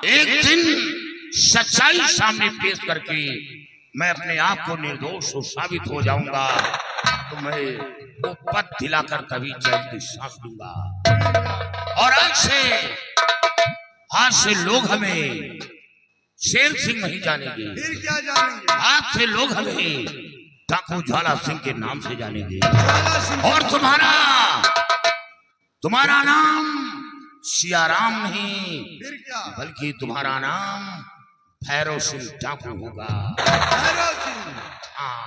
एक दिन सच्चाई सामने पेश करके मैं अपने आप को निर्दोष साबित हो जाऊंगा तो मैं वो पद दिलाकर तभी चैन की सांस लूंगा। और आज से लोग हमें शेर सिंह नहीं जानेंगे, फिर क्या जानेंगे? आज से लोग हमें डाकू ज्वाला सिंह के नाम से जानेंगे। और तुम्हारा नाम सियाराम नहीं, फिर क्या? बल्कि तुम्हारा नाम भैरव सिंह डाकू होगा। भैरव सिंह। हाँ।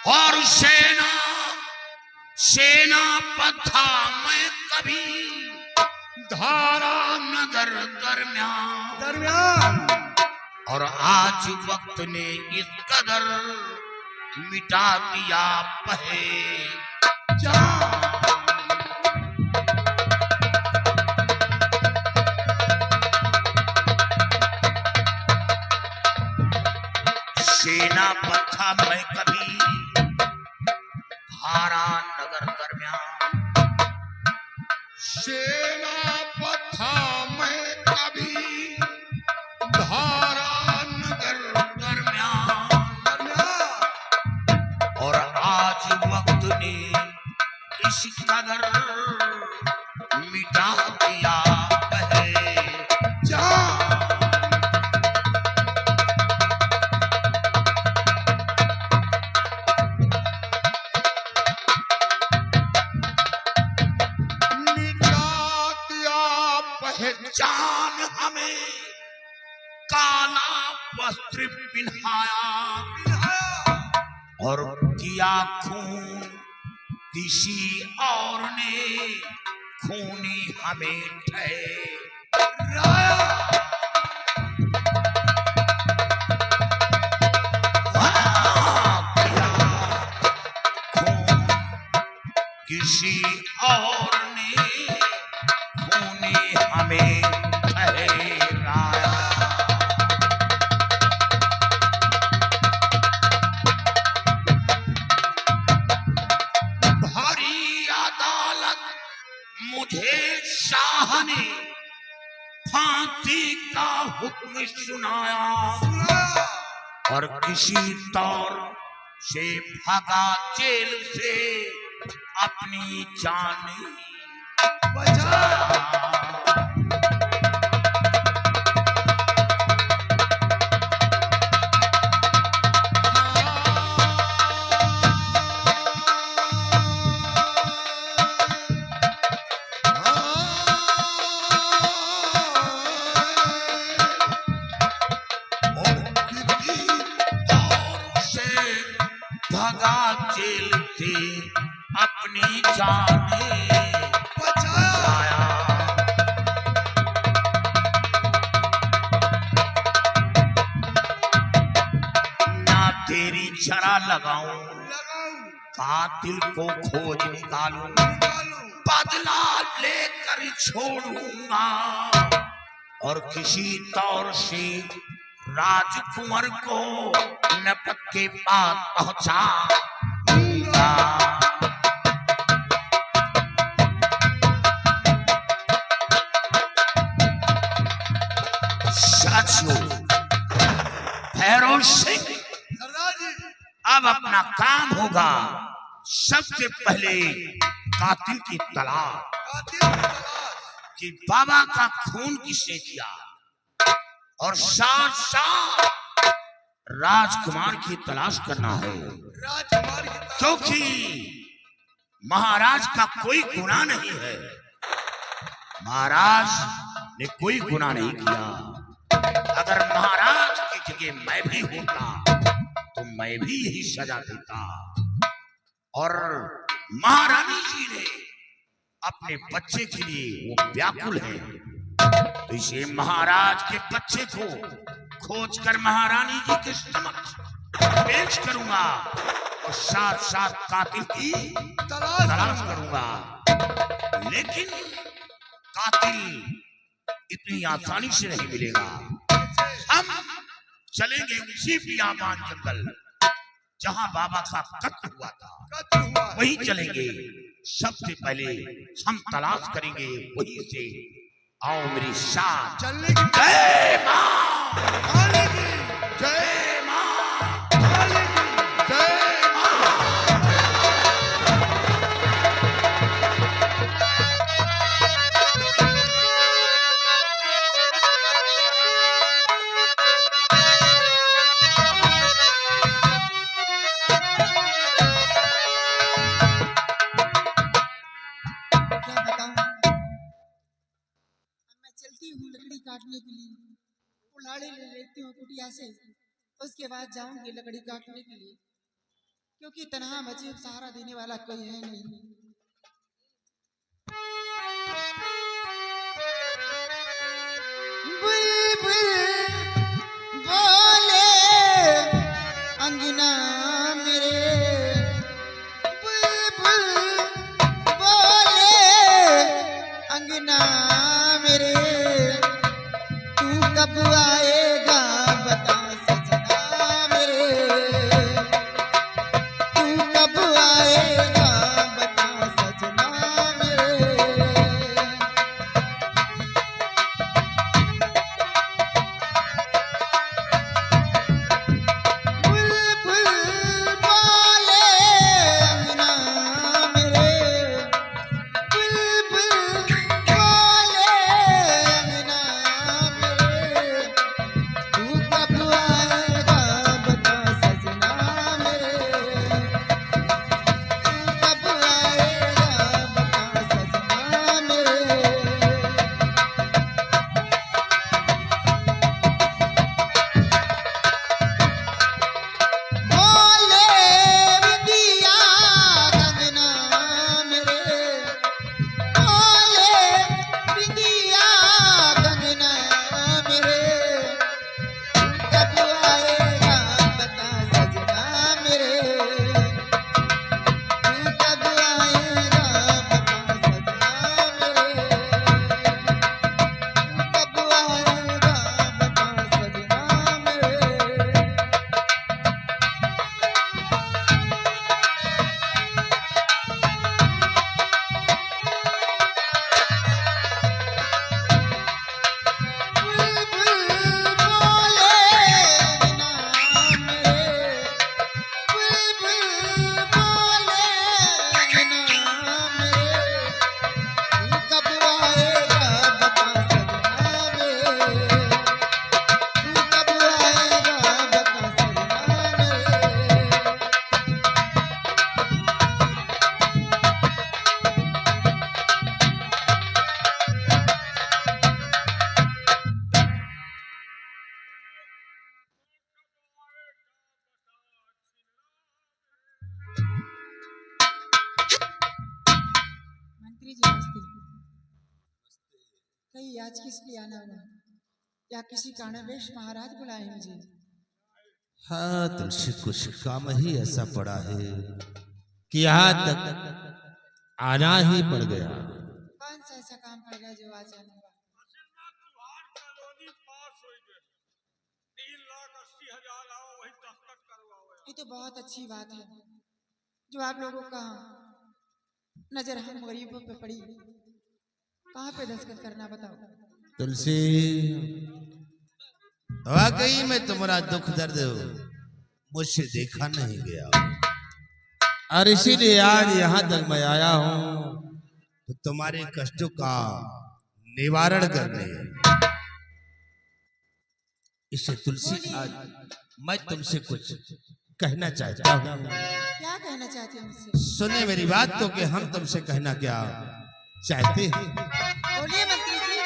और सेना पथा मैं कभी धारा नगर दरमियान। और आज वक्त ने इस कदर मिटा दिया पहचान। सेना पथा मैं कभी धारा नगर दरमियान। सेना पथा मैं कभी धारा नगर दरमियान। और आज वक्त ने इस कदर मिटा दिया पहचान। पहचान हमें काला वस्त्र पिन्हाया और किया खून किसी और ने खूनी हमें ठहराया। खून किसी और ने खूनी हमें ठहराया। भारी अदालत मुझे शाह ने फांसी का हुक्म सुनाया और किसी तौर से भागा जेल से अपनी जान बचाया। भगा जेल से अपनी जाने बचाया। ना तेरी जरा लगाऊं कातिल को खोज निकालूं, बदला लेकर छोड़ूंगा और किसी तौर से राजकुमार को नपत के पास पहुंचाऊंगा। साथियों, भैरव सिंह अब अपना काम होगा सबसे पहले कातिल की तलाश कि बाबा का खून किसने किया और साथ साथ राजकुमार की तलाश करना है, क्योंकि महाराज का कोई गुनाह नहीं है। महाराज ने कोई गुनाह नहीं किया। अगर महाराज की जगह मैं भी होता तो मैं भी यही सजा देता। और महारानी जी ने अपने बच्चे के लिए वो व्याकुल है, तो इसे महाराज के बच्चे को खोजकर महारानी जी के समक्ष पेश करूंगा और साथ साथ कातिल की तलाश करूंगा। लेकिन कातिल इतनी आसानी से नहीं मिलेगा। हम चलेंगे उसी बियाबान जंगल जहां बाबा का कत्ल हुआ था, वहीं चलेंगे। सबसे पहले हम तलाश करेंगे वहीं से। आओ मेरी साथ। चलने की जय मां, काली की जय, जय मां, काली की जय। क्या बताऊं, मैं चलती हूँ लकड़ी काटने के लिए, कुल्हाड़ी ले लेती हूँ कुटिया से, उसके बाद जाऊंगी लकड़ी काटने के लिए, क्योंकि तनहा मुझे सहारा देने वाला कोई है नहीं। बुलबुल बोले अंगना मेरे, बुलबुल बोले अंगना मेरे, तू कब आएगा बता सजना मेरे, तू कब आएगा बता सजना मेरे। बुलबुल बोले अंगना मेरे, बुलबुल बोले अंगना मेरे, तू कब आएगा बता सजना मेरे, तू कब आएगा बता सजना मेरे। बोले बिंदिया कंगना मेरे, बोले बिंदिया कंगना मेरे, कब आएगा बता सजना मेरे, तू कब आएगा बता सजना मेरे, तू कब आएगा बता सजना मेरे। बुलबुल बोले अंगना मेरे, बुलबुल बोले अंगना मेरे, तू कब आएगा बता सजना मेरे, तू कब आएगा बता सजना मेरे। मंत्री जी नमस्ते। कहीं आज किस लिए आना हुआ, या किसी कारणवश महाराज बुलाए मुझे? हाँ, तुमसे कुछ काम ही ऐसा पड़ा है कि यहाँ तक आना ही पड़ गया। कौन सा ऐसा काम पड़ गया जो आज आना हुआ? ये तो बहुत अच्छी बात है जो आप लोगों का नजर हम गरीबों पे पड़ी। कहाँ पे दस्तखत करना बताओ? तुलसी, वाकई में तुम्हारा दुख दर्द मुझसे देखा नहीं गया, और इसीलिए आज यहाँ तक मैं आया हूँ तो तुम्हारे कष्टों का निवारण करने। इसे तुलसी, आज मैं तुमसे कुछ कहना चाहता हूँ। क्या कहना चाहते हो मुझसे? सुने मेरी बात तो कि हम तुमसे कहना क्या चाहते हैं। बोलिए मंत्री जी।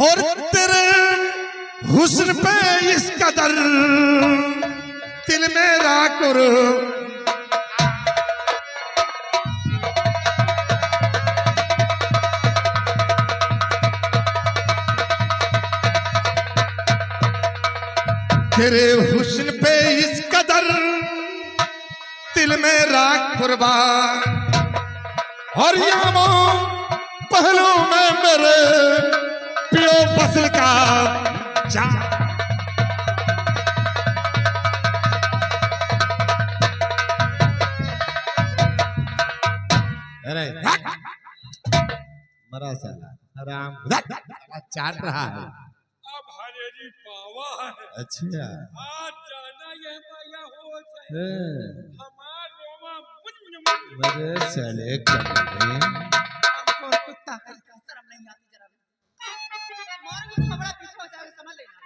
और तेरे हुस्न पे इस कदर दिल मेरा कुर, तेरे हुस्न पे इस कदर दिल मेरा कुर्बान, और यामों पहलू में मेरे पियो फसल का जान। मरा साला हराम चाट रहा है। अब हरेरी पावा है। अच्छा आज जाना ये माया हो जाए हाँ। हमार रोमा मुन्य मुन्य। मेरे साले कमीने और कुत्ता कहीं का शर्म नहीं आती जरा भी। मारूंगी थोबड़ा पीछे हो जाएगा समझ लेना।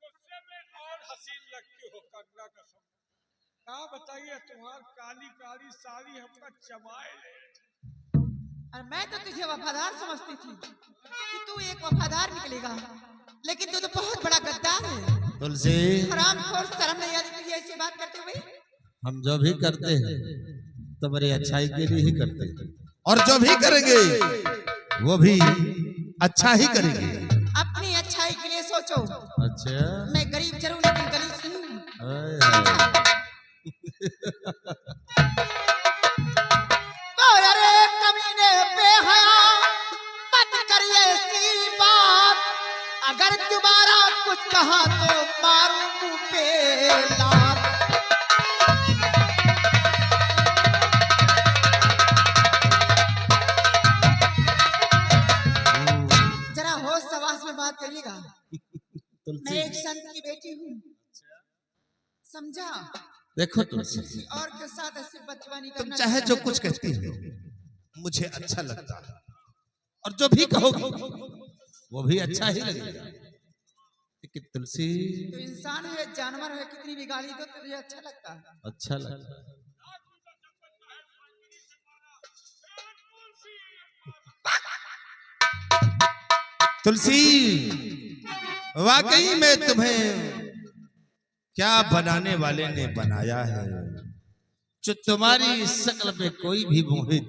गुस्से में और हसीन लगती हो गंगा कसम। क्या बताइए तुम्हार काली काली साड़ी हमका चबाए ले। और मैं तो तुझे वफादार समझती थी कि तू एक वफादार निकलेगा, लेकिन तू तो बहुत बड़ा गद्दार है। तुलसी हरामखोर, शर्म नहीं आती तुझे ऐसी बात करते हुए? हम जो भी करते हैं तुम्हारी अच्छाई के लिए ही करते हैं, और जो भी करेंगे वो भी अच्छा ही करेंगे। अपनी अच्छाई के लिए सोचो। अच्छा मैं गरीब जरूर लेकिन गलीब नहीं हूँ। हाय हाय। तो अरे कमीने बेहया मत करिए ऐसी बात, अगर दोबारा कुछ कहा तो मारूं मुंह पे लात। जरा होश सवास में बात करिएगा। मैं एक संत की बेटी हूँ, समझा? देखो तुलसी किसी और के साथ ऐसी बदजबानी तुम करना चाहे जो कुछ कहती हो मुझे अच्छा लगता है, और जो भी कहोगी वो भी अच्छा ही लगेगा। लेकिन तुलसी तो इंसान है जानवर है, कितनी भी गाली दो तुझे अच्छा लगता है। अच्छा लगता है। तुलसी वाकई में तुम्हें क्या बनाने वाले ने बनाया है जो तुम्हारी शक्ल पे कोई भी मोहित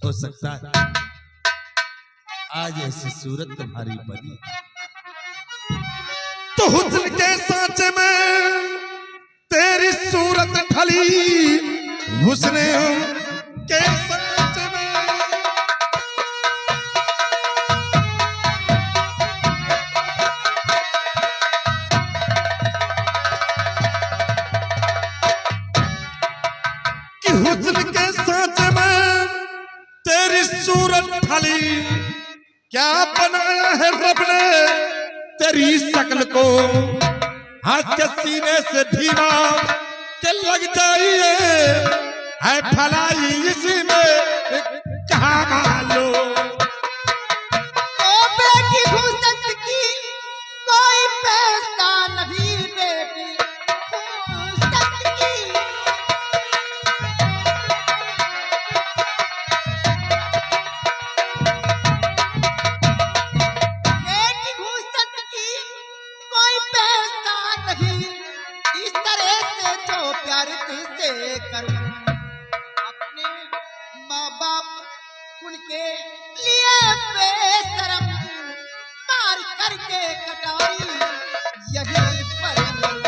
हो सकता है। आज ऐसी सूरत तुम्हारी बनी तो हुस्न के सांचे में तेरी सूरत ढली, हुस्न के सांचे में कि हुस्न के सांचे में तेरी सूरत ढली, क्या बनाया है रब ने तेरी शक्ल को, हाथ के सीने से धीमा के लग जाइए है भलाई इसी में कहा मालो। ओ बेटी हुस्न की कोई पैसा नहीं, बेटी हुस्न की। बेटी हुस्न की कोई पैसा नहीं, इस तरह से जो प्यार तुझसे करूं, अपने माँ बाप उनके लिए बेशरम मार करके कटाई यही पर मरूं।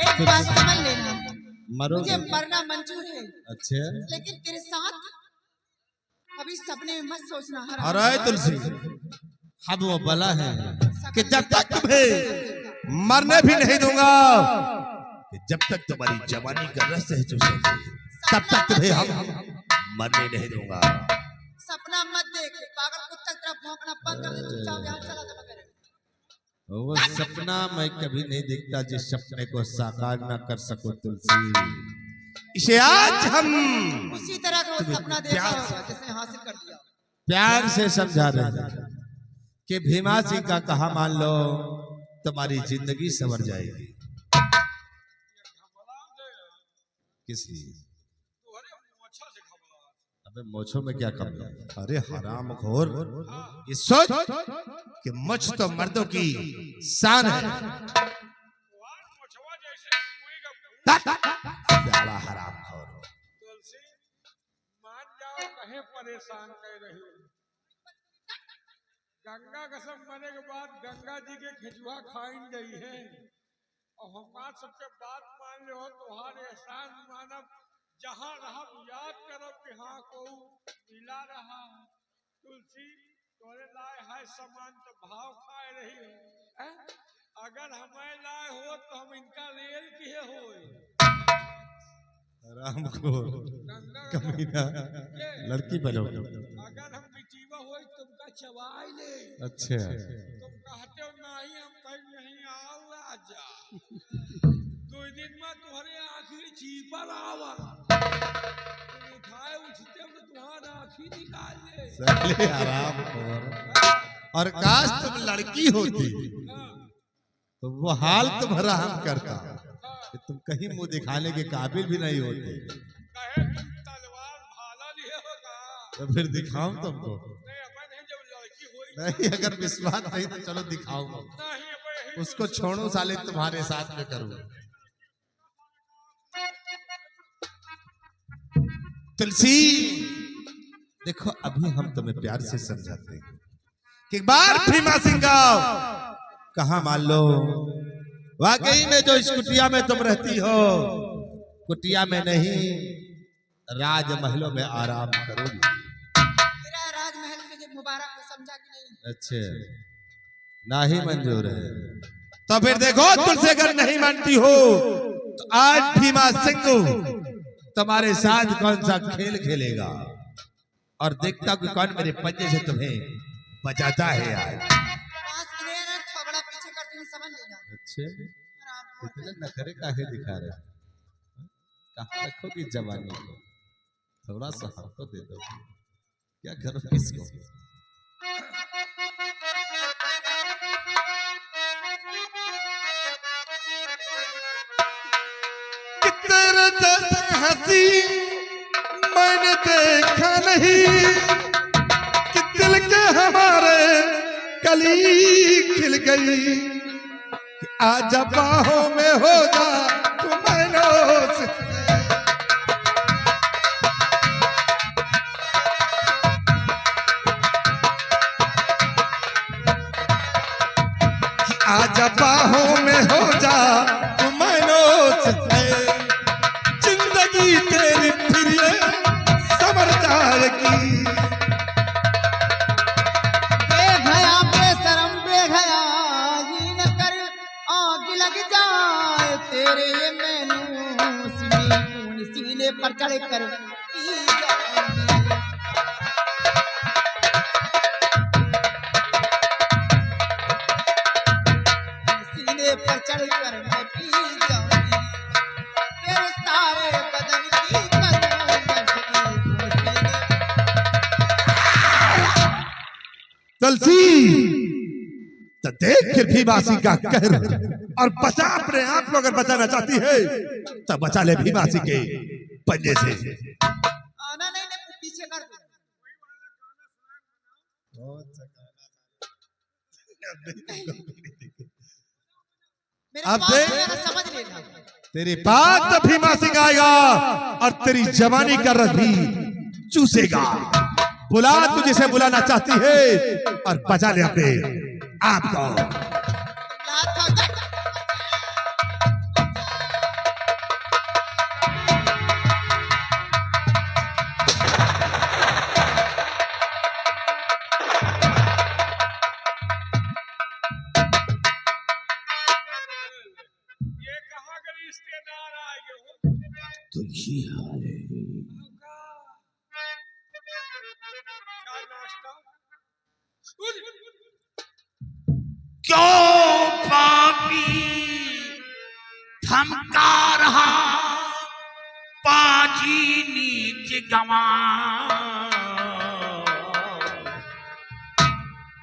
एक बात समझ लेना, मरो मुझे मरना मंजूर है, अच्छा लेकिन तेरे साथ कभी सपने में मत सोचना। हराम। अरे तुलसी हम वो बला है कि जब तक तुम्हें मरने भी नहीं दूंगा, कि जब तक तुम्हारी जवानी का रस है चूसेंगे तब तक तुम्हें हम मरने नहीं दूंगा। सपना मत देख, पागल कुत्ता की तरह भौंकना बंद कर दे, चुपचाप यहाँ चला जा मगर। वो सपना मैं कभी नहीं देखता जिस सपने को साकार ना कर सको तुलसी। इसे आज हम उसी तरह का वो सपना देखा होगा जिसने हासिल कर दिया। प्यार से समझा रहे हैं कि भीमा सिंह का कहा मान लो तुम्हारी जिंदगी संवर जाएगी। किस लिए? अबे मोछों में क्या कमी है? अरे हराम खोर, ये सोच कि मुझ तो मर्दों की शान है। साला हराम खोर। तुलसी मान जाओ कहे परेशान कर रही हो। गंगा कसम मरने के बाद गंगा जी के खिचुआ खाइन गई है, और हमार सबके बात मान ले हो, तुम्हारे एहसान मानब, जहाँ रहा याद करब कि हाँ को मिला रहा। तुलसी तोरे लाए है सामान तो भाव खाए रही हो। अगर हमें लाए हो तो हम इनका लेल किए हो राम को गंगा कमीना लड़की बनो। अगर हम बिचीवा हो तुमका चबाई ले। अच्छा तुम कहते हो नहीं हम कहीं नहीं आओ राजा। 2 दिन में तुम्हारे आखिर चीपर आवा तुम उठाए उठते हो तुम्हारा आखिर निकाल ले। चले आराम कर। और काश तुम लड़की होती तो वो हाल तुम्हारा हम करता कि तुम कहीं मुंह दिखाने के काबिल भी नहीं होते। कहे तुम तलवार भाला लिए होगा तो फिर दिखाऊं तुमको? नहीं अपन है जब लड़की हुई नहीं, अगर विश्वास नहीं तो चलो दिखाऊंगा। नहीं अपन उसको छोड़ो साले, तुम्हारे साथ में करूं। तुलसी देखो, अभी हम तुम्हें प्यार से समझाते हैं कि एक बार भीमा सिंह कहा मान लो वाकई में जो इस कुटिया में तुम रहती हो, कुटिया में नहीं राजमहलों में आराम करोगी। तेरा राजमहल में जब मुबारक को समझा कि नहीं। अच्छे ना ही मंजूर है तो फिर देखो, तुलसे अगर नहीं मानती हो तो आज भीमा सिंह तुम्हारे साथ कौन सा खेल खेलेगा और देखता हूं कि कौन मेरे पंजे से तुम्हें बचाता है आज। पास में ना थोबड़ा पीछे करती हूँ, समझ लेना। अच्छे राम को इतने नखरे काहे दिखा रहे? कहाँ रखोगी जवानी को? थोड़ा सा हमको दे दो, क्या करो किसको? तेरे जैसे हंसी मैंने देखा नहीं कि दिल के हमारे कली खिल गई कि आजा बाहों में हो जा तू मैनों से। आजा बाहों में हो जा तू मैनों से, जिंदगी तेरी फिर ये समर जाएगी। बेघया बेशरम बेघया ये न कर, आग लग जाए तेरे ये मैनू सीने पर चढ़ कर पी जाऊंगी। सीने पर चढ़ कर मैं पी जाऊंगी, तेरे सारे बदन की करूंगी सीने। तुलसी तो देख फिर भीमासी का कहर और बचा अपने आप को। अगर बचाना चाहती है तो बचा ले भीमासी के पंजे से। आना नहीं नहीं पीछे कर दो। मेरे अब पास देख। मेरा समझ लेना। तेरी बात तो भीमा सिंह आएगा और तेरी जवानी का रस भी चूसेगा। बुला तू जिसे बुलाना चाहती है और बचा ले अपने आप को। लात खाओ जा। ये कहाँ के रिश्तेदार आए हो तो ये हाल है। क्या नाश्ता क्यों पापी धमका रहा पाजी नीच गवा,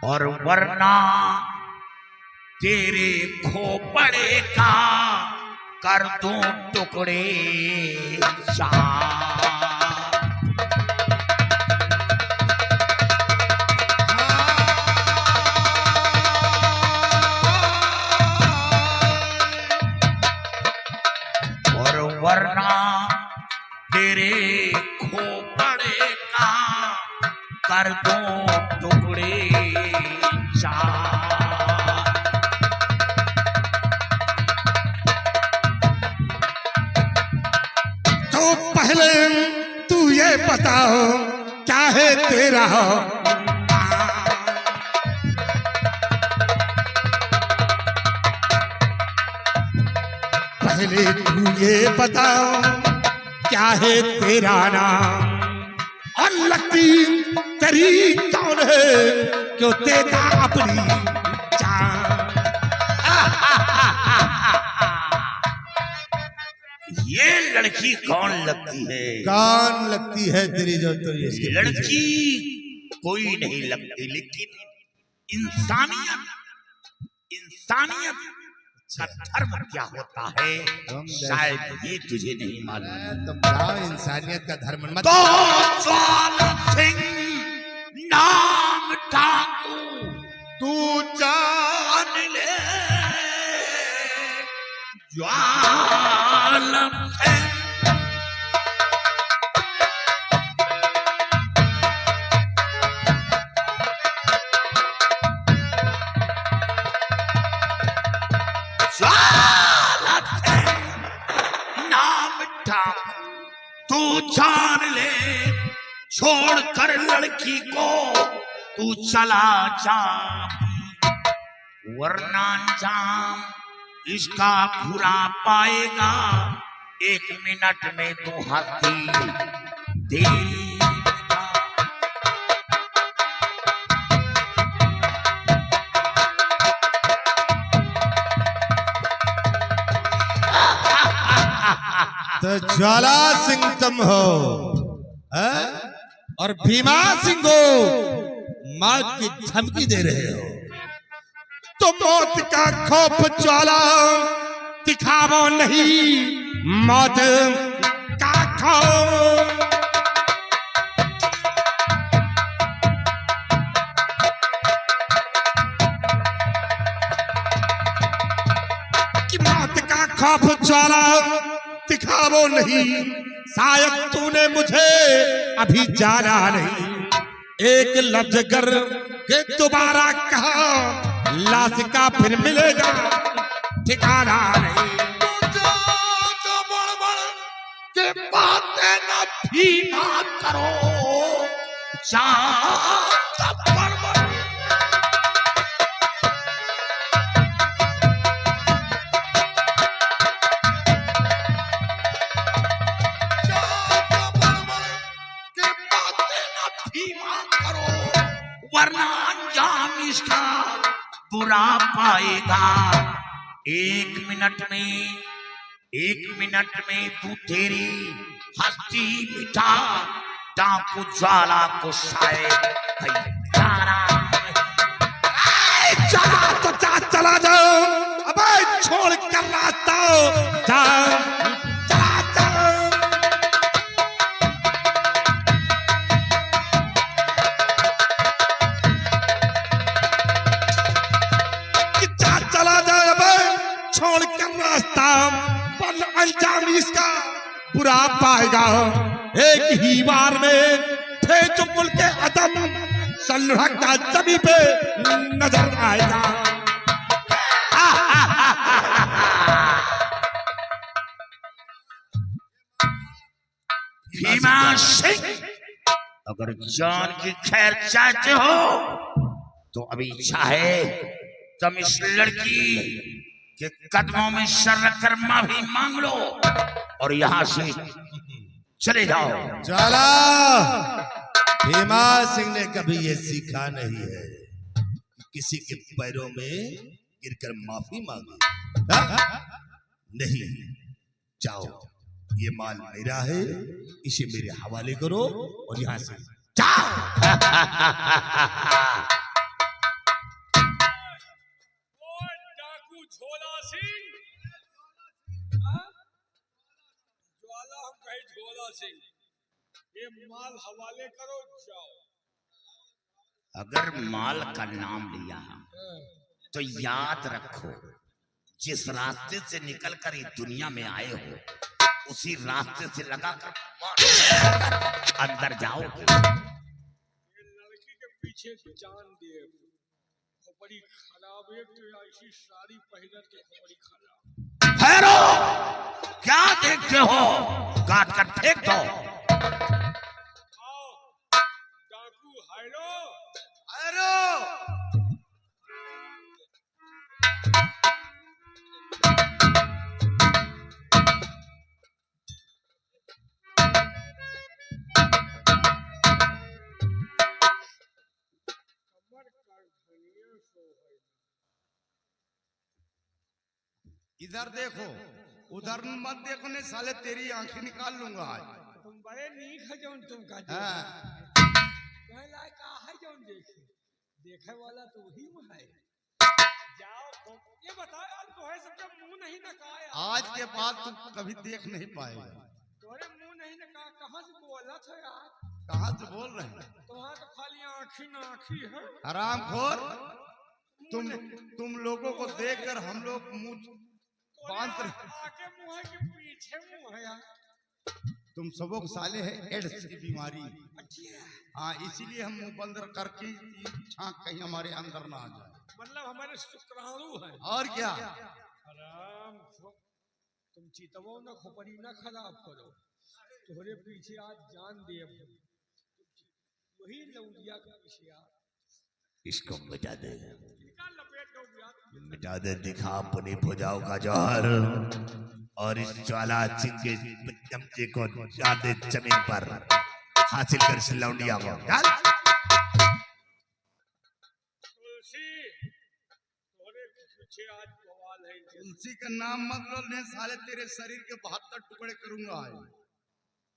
और वरना तेरे खोपड़े का कर दूं टुकड़े चार। और वरना तेरे खोपड़े का कर दूं टुकड़े चार। तो पहले तू ये बताओ क्या है तेरा पहले तू ये बता क्या है तेरा नाम और लगती तेरी कौन है क्यों देता अपनी जान। ये लड़की कौन लगती है? कौन लगती है तेरी जो तो इसके लड़की कोई नहीं लगती, लेकिन इंसानियत का धर्म क्या होता है शायद ये तुझे नहीं मालूम। तुम जाओ इंसानियत का धर्म मत। तो ज्वाला सिंह नाम ठाकू तू जान ले, ज्वाला सिंह तू जान ले, छोड़ कर लड़की को तू चला जा, वरना अंजाम इसका बुरा पाएगा। 1 मिनट में तू हंसी तेरी तो ज्वाला सिंह तुम हो है? और भीमा सिंह हो मां की धमकी दे रहे हो। तो मौत का खौफ ज्वाला दिखावो नहीं, मौत का खौफ कि मौत का खौफ ज्वाला दिखावो नहीं, शायद तूने मुझे अभी जाना नहीं। एक लफ्ज कर के दोबारा कहा, लाश का फिर मिलेगा ठिकाना नहीं। जो बड़ के बातें न भी बात करो, वरना अंजाम इसका बुरा पाएगा। 1 मिनट में तू तेरी हस्ती मिटा, डाकू ज्वाला को शायद चला तो चला जाओ, अबे छोड़ कर रास्ता जाओ, चला जाओ। चला जाए अबे छोड़ कर रास्ता, पर अंजाम इसका बुरा पाएगा। एक ही बार में थे जो मुल्क के अदम सल्लुढ़कता जमी पे नजर आएगा। भीमा सिंह, अगर जान की खैर चाहते हो तो अभी चाहे तुम इस लड़की के कदमों में सर रखकर माफी मांग लो और यहाँ से चले जाओ। ज्वाला भीमा सिंह ने कभी ये सीखा नहीं है कि किसी के पैरों में गिरकर माफी मांगे। नहीं, जाओ, ये माल मेरा है, इसे मेरे हवाले करो और यहाँ से जाओ। झोला सिंह, ज्वाला हम कहे झोला सिंह, ये माल हवाले करो, जाओ। अगर माल का नाम लिया तो याद रखो, जिस रास्ते से निकलकर इस दुनिया में आए हो उसी रास्ते से लगाकर अंदर जाओगे। ये लड़की के पीछे जान दिए खोपड़ी खराब, एक तो ऐसी साड़ी पहनत के खोपड़ी खराब। ठहरो, क्या देखते हो, काट कर फेंक दो। आओ डाकू, हायरो इधर देखो, उधर मत देखो, ने साले तेरी आंखें निकाल लूंगा आज। तुम बड़े नीक है जौन तुम का हाँ। तुम्हें लायक का है जौन देखे वाला तो वही में है। जाओ तुम ये बताओ यार, तोहे सबके मुंह नहीं नकाया आज के बाद तुम कभी देख नहीं पाएगा। तोरे मुंह नहीं नका, कहाँ से बोला था यार? कहाँ से बोल रहे हैं? तुम्हारा तो खाली आँखी ना आँखी है। हरामखोर, तुम लोगों को देखकर हम लोग मुंह बांध रहे। आगे मुंह है कि पीछे मुंह है यार? तुम सबों को साले है एड्स की बीमारी। अच्छा, हाँ, इसीलिए हम मुंह बंद करके छांक कहीं हमारे अंदर ना आ जाए। मतलब हमारे शुक्राणु है। और क्या? आराम तुम चितवो न खोपड़ी न खराब करो, तोहरे पीछे आज जान दे। वही लौंडिया का पीछे आज इसको मिटा दे, निकाल लपेट दो यार। मिटा दे, दिखा अपनी भुजाओं का जौहर और इस ज्वाला सिंह के चमचे को डाल दे जमीन पर, हासिल कर इस लौंडिया को। डाल। तुलसी तोहरे पीछे आज बवाल है। तुलसी का नाम मत लो, ने साले तेरे शरीर के 72 टुकड़े करूंगा आज।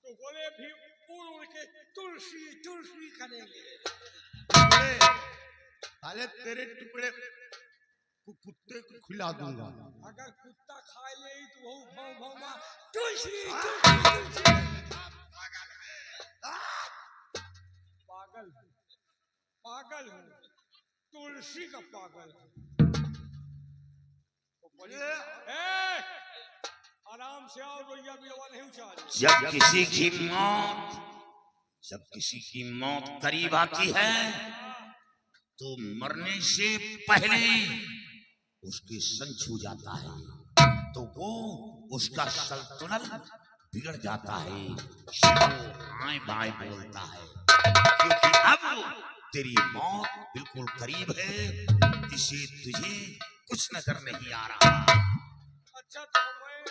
तो बोले भी उड़ उड़ के तुलसी तुलसी करेंगे। साले तेरे टुकड़े कुत्ते को खिला दूंगा। अगर कुत्ता खा ले तो वो भाव भाव मां तुलसी तुलसी पागल पागल हूँ, तुलसी का पागल हूँ। आराम से आओ, रोइया बिलवा नहीं उछाल। जब किसी की मौत करीब आती है तो मरने से पहले उसकी सन छू जाता है, तो वो उसका संतुलन बिगड़ जाता है, आए बाएं बोलता है, क्योंकि अब तेरी मौत बिल्कुल करीब है, इसे तुझे कुछ नजर नहीं आ रहा। अच्छा तो हमें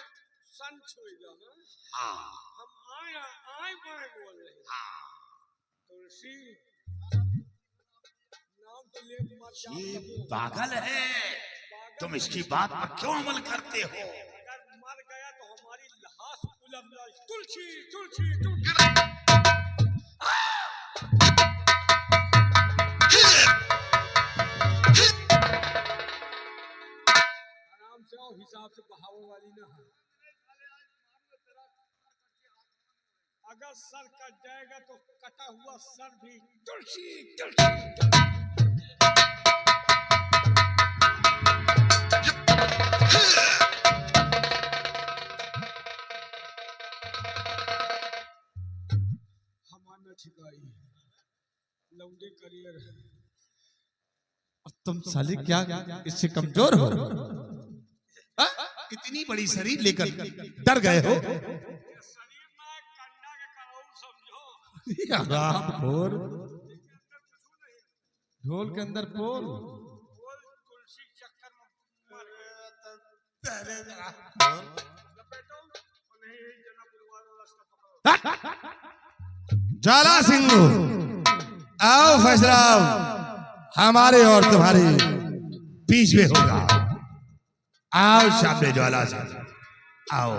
सन छुएगा? हाँ हम आए आए बाएं बोल रहे हैं। हाँ, तुलसी नाम तो ले मत जाओ। ये पागल है, तुम इसकी बात पर क्यों अमल करते हो? अगर मर गया तो हमारी लाश उलम जाए। तुलसी तुलसी तुलसी। आराम से आओ, हिसाब से बहाव वाली ना है। अगर सर कट जाएगा तो कटा हुआ सर भी तुलसी तुलसी। हमारा ठिकाई लौंडे करियर है। तुम साले क्या इससे कमजोर हो? हाँ? इतनी बड़ी शरीर लेकर डर गए हो? शरीर में कंडा के कराऊ समझो। हरामखोर, ढोल के अंदर पोल। बोल तुलसी चक्कर में मर गए। लपेटो नहीं, जना पुरवार रास्ता पकड़ो। ज्वाला सिंह, आओ फैसला हमारे और तुम्हारे बीच में होगा। आओ सामने ज्वाला सिंह, आओ।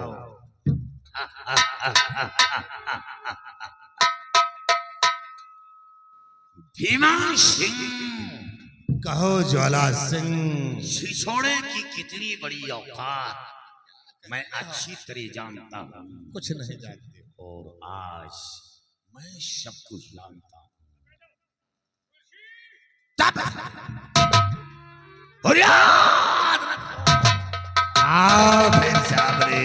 भीमा सिंह, कहो ज्वाला सिंह। छिछोड़े की कितनी बड़ी औकात मैं अच्छी तरह जानता हूँ, कुछ नहीं जानते। और आज मैं सब कुछ जानता हूँ। और याद रखो, आओ फिर सामने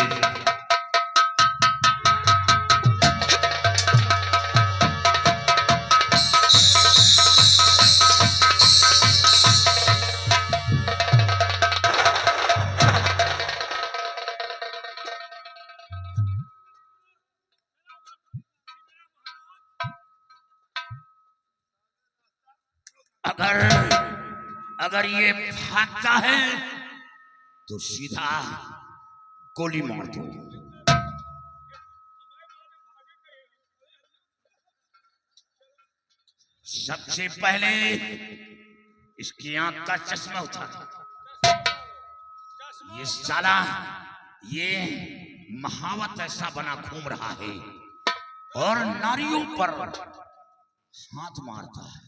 अगर ये भागता है तो सीधा गोली मार दो। सबसे पहले इसकी आंख का चश्मा उतार, ये साला ये महावत ऐसा बना घूम रहा है और नारियों पर हाथ मारता है।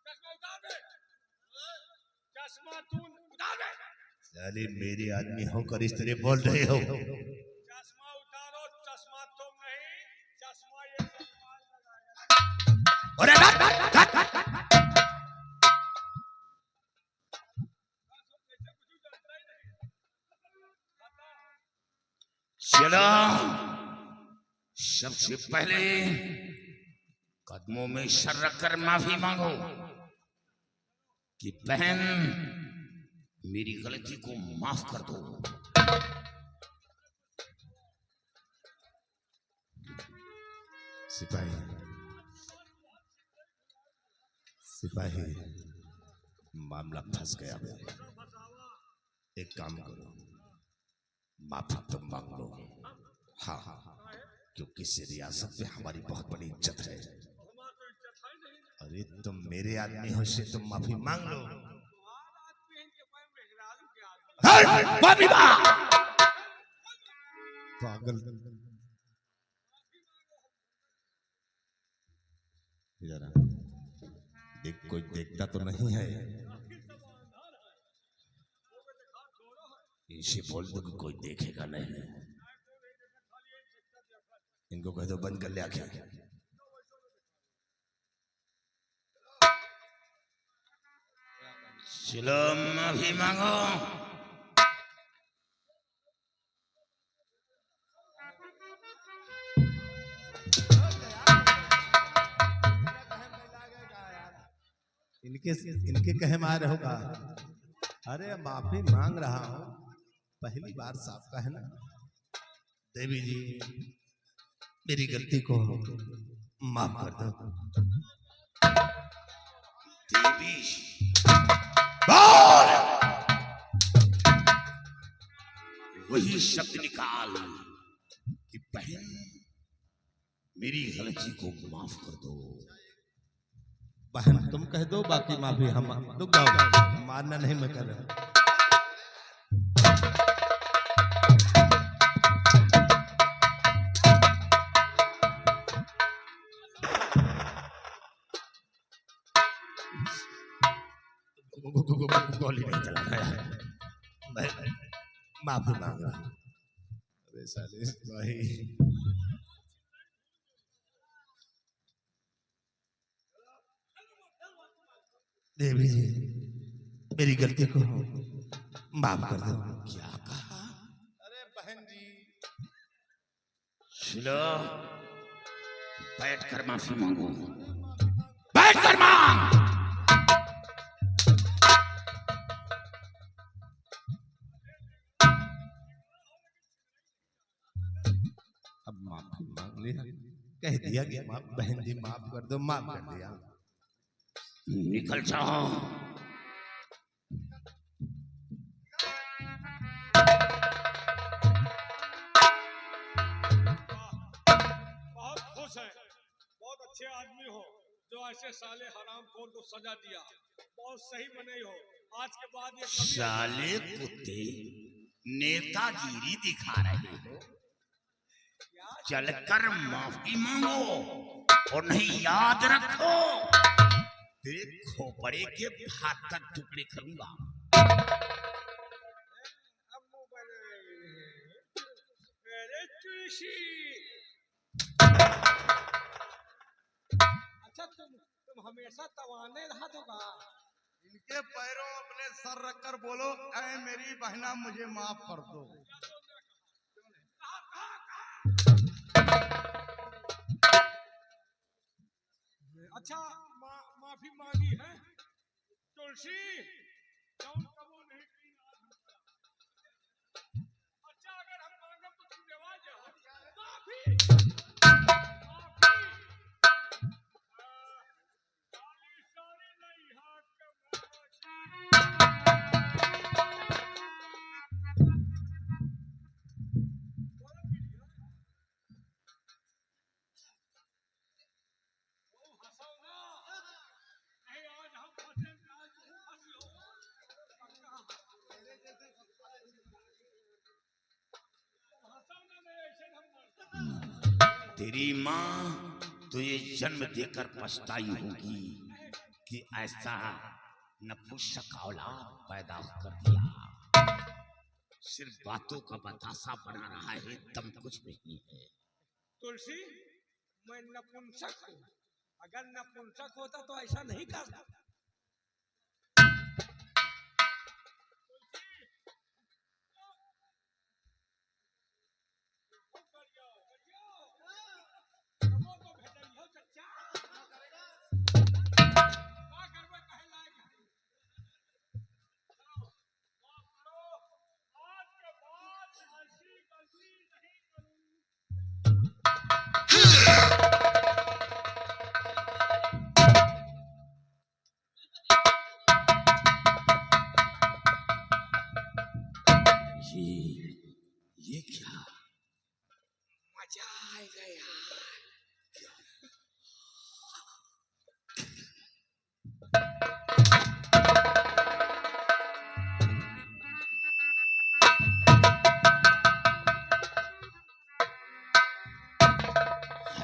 चश्मा उतार दे, चश्मा तू उतार दे, साले मेरे आदमी होकर इस तरह बोल रहे हो? चश्मा उतारो, चश्मा तुम नहीं, चश्मा ये भगवान लगाएगा। अरे चलो सबसे पहले कदमों में सर रखकर माफी मांगो कि बहन मेरी गलती को माफ कर दो। सिपाही सिपाही मामला फंस गया। एक काम करो, माफी तुम मांग लो। हाँ क्योंकि इस रियासत में हमारी बहुत बड़ी इज्जत है। अरे तुम मेरे आदमी हो से तुम माफी मांग लो। माफी मांग। पागल जरा देख, कोई देखता तो नहीं है? इसे बोल दो कि कोई देखेगा नहीं। इनको कह दो बंद कर ले आंखें। चलो माफी मांगो। इनके कहे मार होगा। अरे माफी मांग रहा हूं, पहली बार साहब का है ना। देवी जी मेरी गलती को माफ कर दो। देवी बोल, वही शब्द निकाल कि बहन मेरी गलती को माफ कर दो। बहन तुम कह दो, बाकी माफी हम। रुक जाओ, मारना नहीं मैं कर रहा। गोली नहीं चलाना है, मैं माफी मांग रहा हूं। अरे साले भाई देवी जी मेरी गलती को माफ कर दो। क्या कहा? अरे बहन जी चलो बैठकर माफी मांगो, बैठकर मांग। अब माफी मांग लिया, कह दिया कि माफ, बहन जी माफ कर दो, माफ कर दिया। निकल जाओ। बहुत खुश है, बहुत अच्छे आदमी हो जो ऐसे साले हरामखोर को सजा दिया। बहुत सही बने हो। आज के बाद ये कभी साले कुत्ते नेतागिरी दिखा रहे हो। चलकर माफी मांगो और नहीं याद रखो तेरे खोपड़े के भात का टुकड़े करूंगा। अब मुंह बनाए मेरे तुलसी। अच्छा तुम हमेशा तवाने रहा होगा। इनके पैरों अपने सर रखकर बोलो, ऐ मेरी बहना मुझे माफ कर दो। अच्छा माफी मांगी है तुलसी, कौन कबो नहीं की। अच्छा अगर हम मांगे तो तुम जवाब दो माफी। साली साली नहीं हाथ हंसो ना। नहीं आज हम फंसे, आज तुम फंस लो। तेरी माँ तुझे जन्म देकर पछताई होगी कि ऐसा नपुंसक औलाद पैदा कर दिया। सिर्फ बातों का बतासा बना रहा है, दम कुछ नहीं है। तुलसी, मैं नपुंसक हूँ। अगर नपुंसक होता तो ऐसा नहीं करता। ये क्या मजा आएगा यार।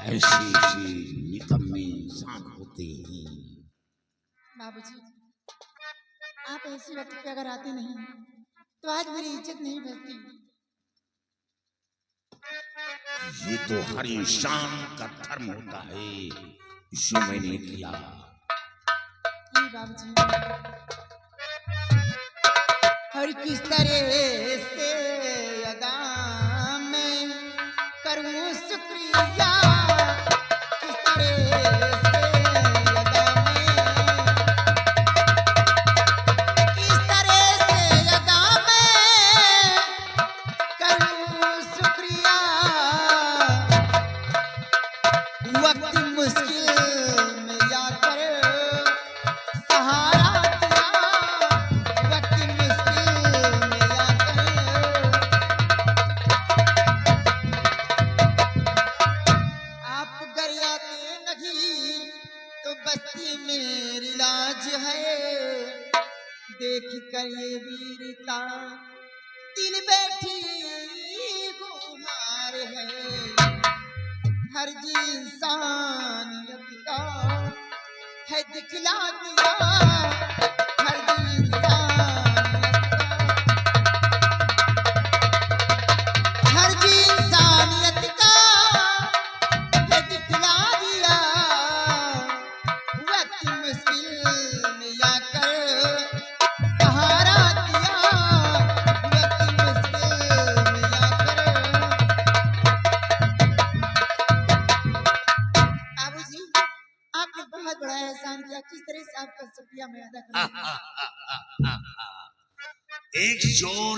ऐसी निकम्मे इंसान होते हैं। बाबूजी, आप ऐसे वक्त पे अगर आते नहीं तो आज मेरी इज्जत नहीं बचती। ये तो हर इंसान का धर्म होता है, जो मैंने किया। नहीं बाबूजी, और किस तरह से अदा मैं करूं शुक्रिया, किस तरह से अदा मैं, किस तरह से अदा मैं करूं शुक्रिया। वक्त मुश्किल में जाकर सहारा दिया, वक्त मुश्किल में जाकर आप घर आते नहीं तो बस्ती मेरी लाज है। देख कर ये वीरता दिल बैठी गुहार है। हर जी इंसानियत का है दिखला दिया, हर जी इंसानियत का, हर जी इंसानियत का है दिखला दिया। वक्त मुश्किल में आकर सहारा दिया, वक्त मुश्किल में आकर। बाबूजी, आपने बहुत बड़ा एहसान किया, किस तरह से आपका शुक्रिया मैं अदा करूं। एक चोर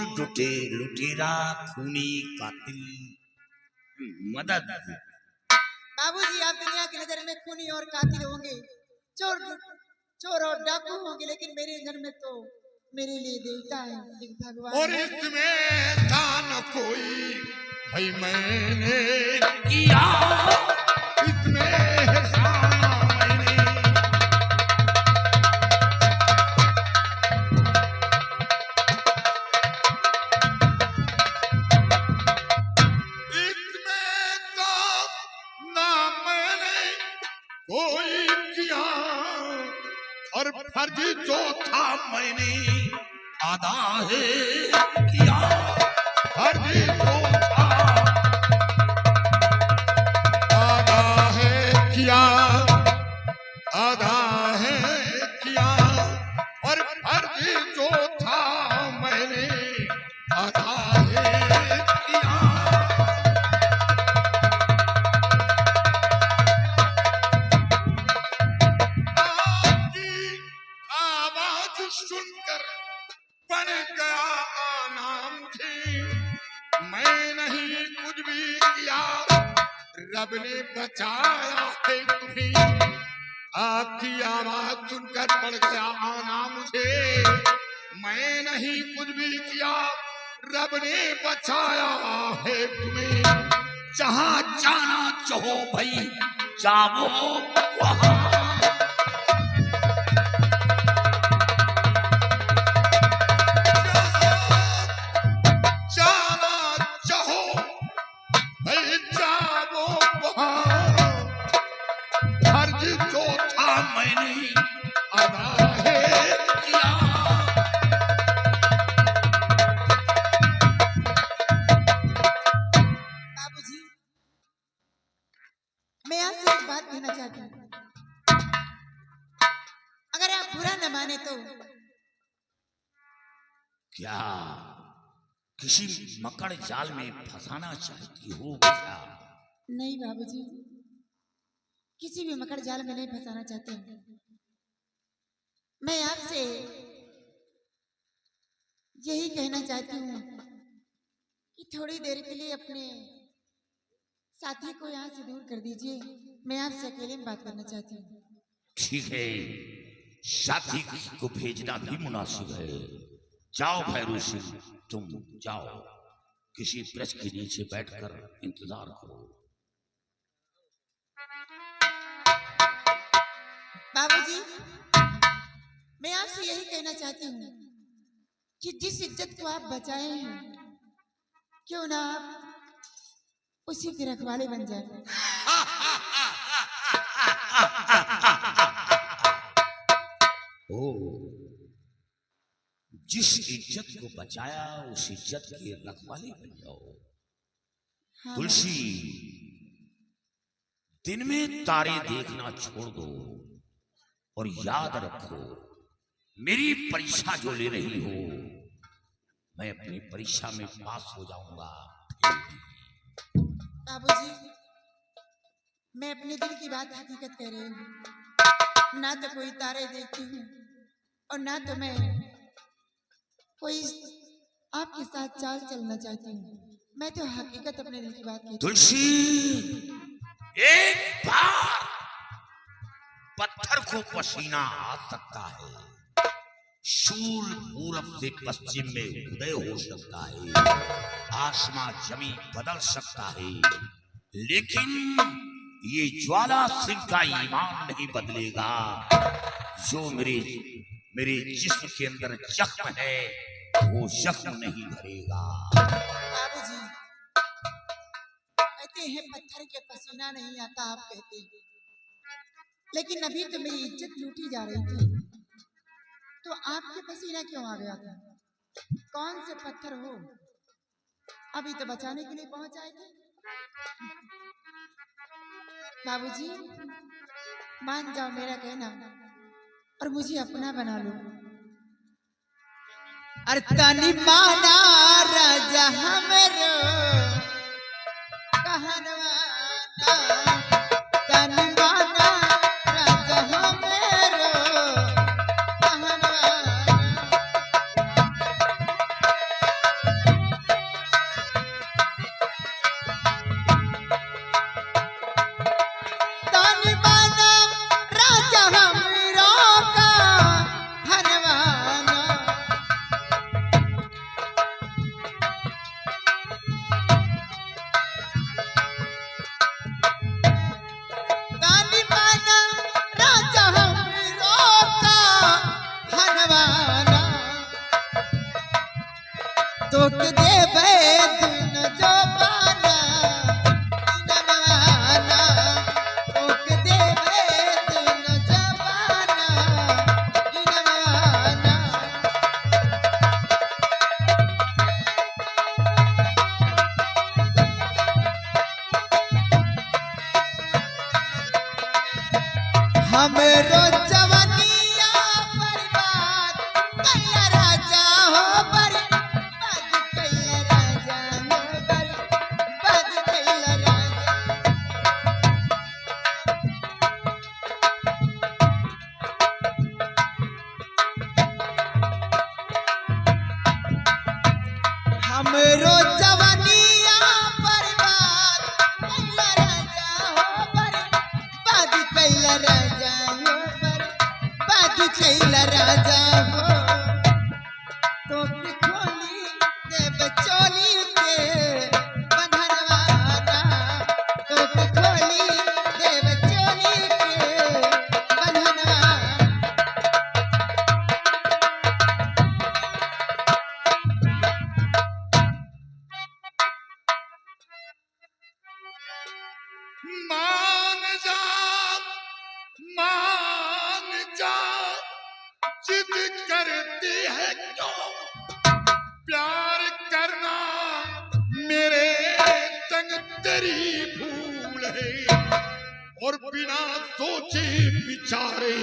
लुटेरा खूनी कातिल मदद। बाबूजी, आप दुनिया की नजर में खूनी और कातिल होंगे, चोर और डाकू होंगे, लेकिन मेरे घर में तो मेरे लिए देवता है, एक भगवान और है। इसमें दान कोई भाई मैंने किया इसमें एहसान मैंने इसमें काम ना मैंने कोई किया और फर्ज जो था मैंने आधा है किया। फर्ज जो था आधा है किया, आधा है किया और फर्ज जो था मैंने आधा है किया। आपकी आवाज सुनकर बन गया आना मुझे, मैं नहीं कुछ भी किया, रब ने बचाया है तुम्हें। आपकी आवाज सुनकर पड़ गया आना मुझे, मैं नहीं कुछ भी किया, रब ने बचाया है तुम्हें। जहां जाना चाहो भाई जाओ वहां। जाना चाहो भाई जाओ वहां। क्या किसी मकड़ जाल में फंसाना चाहती हो क्या? नहीं बाबूजी, किसी भी मकड़ जाल में नहीं फंसाना चाहती हूँ। मैं आपसे यही कहना चाहती हूँ कि थोड़ी देर के लिए अपने साथी को यहाँ से दूर कर दीजिए। मैं आपसे अकेले में बात करना चाहती हूँ। ठीक है, साथी को भेजना भी मुनासिब है। जाओ भैरू सिंह, तुम जाओ, किसी वृक्ष के नीचे बैठकर इंतजार करो। बाबूजी, मैं आपसे यही कहना चाहती हूँ कि जिस इज्जत को आप बचाए हैं, क्यों ना आप उसी के रखवाले बन जाए। ओ, जिस इज्जत को बचाया उस इज्जत के रखवाले बन जाओ। हाँ, तुलसी, दिन में तारे देखना छोड़ दो और याद रखो, मेरी परीक्षा जो ले रही हो, मैं अपनी परीक्षा में पास हो जाऊंगा। बाबूजी, मैं अपने दिल की बात हकीकत कह रही हूँ। ना तो कोई तारे देखती हूँ और ना तो मैं कोई आपके साथ चाल चलना चाहती हूँ। मैं तो हकीकत अपने दिल की बात कहती हूँ। तुलसी, एक बार पत्थर को पसीना आ सकता है, सूर्य पूरब से पश्चिम में उदय हो सकता है, आसमां जमीन बदल सकता है, लेकिन ये ज्वाला सिंह का ईमान नहीं बदलेगा। जो मेरे जिस्म के अंदर जख्म है, वो जख्म नहीं भरेगा। बाबूजी, कहते हैं पत्थर के पसीना नहीं आता, आप कहते हैं, लेकिन अभी तो मेरी इज्जत लूटी जा रही थी, तो आपके पसीना क्यों आ गया था? कौन से पत्थर हो? अभी तो बचाने के लिए पहुंच आए थे। बाबूजी, मान जाओ मेरा कहना और मुझे अपना बना लो। अरे तनी माना राजा हमरो कहनवाना, तनी माना राजा हमरो कहनवाना। तनी माना राजा हमरो कहनवाना। तानी माना राजा हमरो कहनवाना। तोक देवे दिन जो पाना इनवाना, तोक देवे दिन जो पाना इनवाना। हमरो जवानिया बर्बाद कैला राजा हो, बर्बाद कैला राजा हो, बर्बाद कैला राजा। हमरो जवानिया बर्बाद कैला राजा हो, बर्बाद कैला राजा हो, बर्बाद कैला राजा हो। तोके खोली देव चोली के बंधनवाना, तोके खोली देव चोली के बंधनवाना। मान जा, मान जा, जिद करती है क्यों? प्यार करना मेरे संग तेरी भूल है, और बिना सोचे विचारे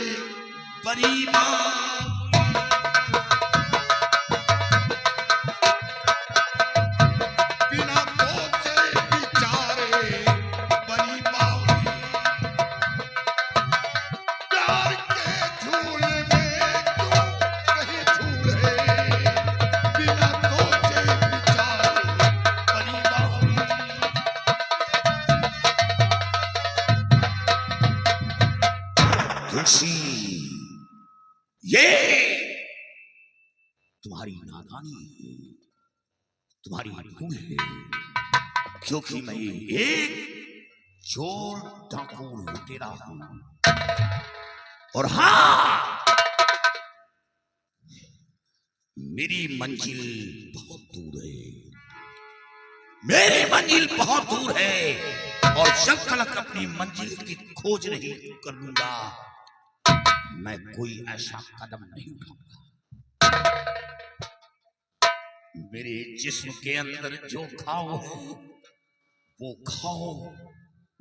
बड़ी माँ नादानी है, तुम्हारी भूल है, क्योंकि मैं एक चोर डाकू लुटेरा हूं। और हाँ, मेरी मंजिल बहुत दूर है, मेरी मंजिल बहुत दूर है, और जब तक अपनी मंजिल की खोज नहीं कर लूंगा, मैं कोई ऐसा कदम नहीं उठाऊंगा। मेरे जिस्म के अंदर जो घाव है, वो घाव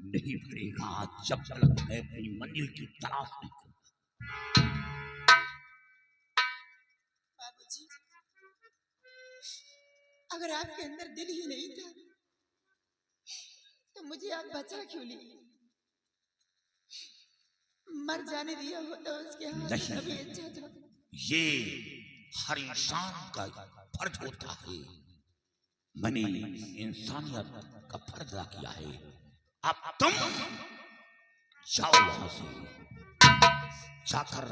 नहीं भरेगा जब तक मैं अपनी मंजिल की तलाश नहीं करूंगा। बाबूजी, अगर आपके अंदर दिल ही नहीं था तो मुझे आप बचा क्यों लिए? मर जाने दिया होता उसके हाथ नहीं। अभी अच्छा था। ये हर इंसान का फर्ज होता है, मैंने इंसानियत का फर्ज अदा किया है। अब तुम जाओ यहां से, जाकर